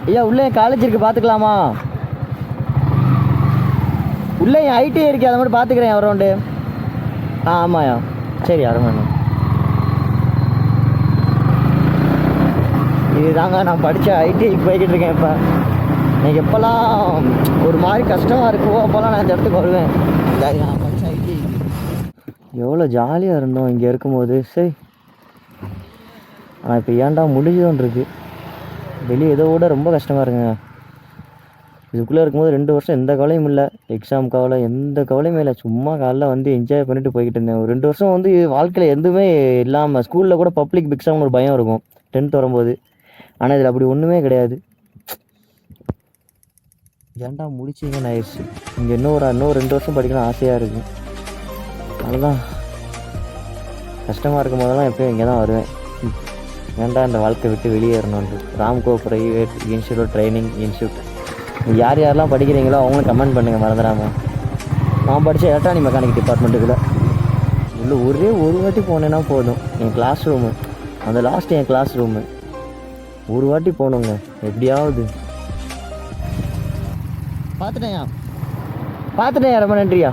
ஐயா உள்ளே காலேஜ் இருக்குது, பார்த்துக்கலாமா? உள்ளே என் ஐடிஐ இருக்குது, அதை மட்டும் பார்த்துக்கிறேன் அரௌண்டு. ஆமாயா, சரி அரௌண்ட். இதுதாங்க நான் படித்த ஐடிஐக்கு போய்கிட்டு இருக்கேன். இப்போ எனக்கு எப்போல்லாம் ஒரு மாதிரி கஷ்டமாக இருக்குமோ அப்போல்லாம் நான் இந்த இடத்துக்கு வருவேன். நான் படித்த ஐடிஐக்கு எவ்வளோ ஜாலியாக இருந்தோம் இங்கே இருக்கும்போது. சரி, ஆனால் இப்போ ஏன்டா முடிஞ்சோன்னு இருக்குது. வெளியே ஏதோ விட ரொம்ப கஷ்டமாக இருக்குங்க. இதுக்குள்ளே இருக்கும்போது 2 வருஷம் எந்த கவலையும் இல்லை, எக்ஸாம் கவலை எந்த கவலையுமே இல்லை. சும்மா காலைல வந்து என்ஜாய் பண்ணிட்டு போய்கிட்டு இருந்தேன். ஒரு 2 வருஷம் வந்து வாழ்க்கையில் எதுவுமே இல்லாமல், ஸ்கூலில் கூட பப்ளிக் எக்ஸாம்னு ஒரு பயம் இருக்கும் 10th வரும்போது. ஆனால் இதில் அப்படி ஒன்றுமே கிடையாது. ஏன்டா முடிச்சிங்கன்னு ஆயிடுச்சு. இங்கே இன்னும் 2 வருஷம் படிக்கணும் ஆசையாக இருக்குது. அதுதான் கஷ்டமாக இருக்கும் போதெல்லாம் எப்போயும் இங்கே தான் வருவேன். ஏன்டா இந்த வாழ்க்கை விட்டு வெளியேறணுன்ட்டு. Ramco private institute training institute. யார் யாரெல்லாம் படிக்கிறீங்களோ அவங்களும் கமெண்ட் பண்ணுங்கள் மறந்துடாமல். நான் படித்த எலக்ட்ரானிக் மெக்கானிக் டிபார்ட்மெண்ட்டுக்குள்ள உள்ள ஒரே ஒரு வாட்டி போனேன்னா போதும். என் கிளாஸ் ரூமு, அந்த லாஸ்ட்டு என் கிளாஸ் ரூமு ஒரு வாட்டி போகணுங்க எப்படியாவது. பார்த்துட்டேன் ரொம்ப நன்றியா.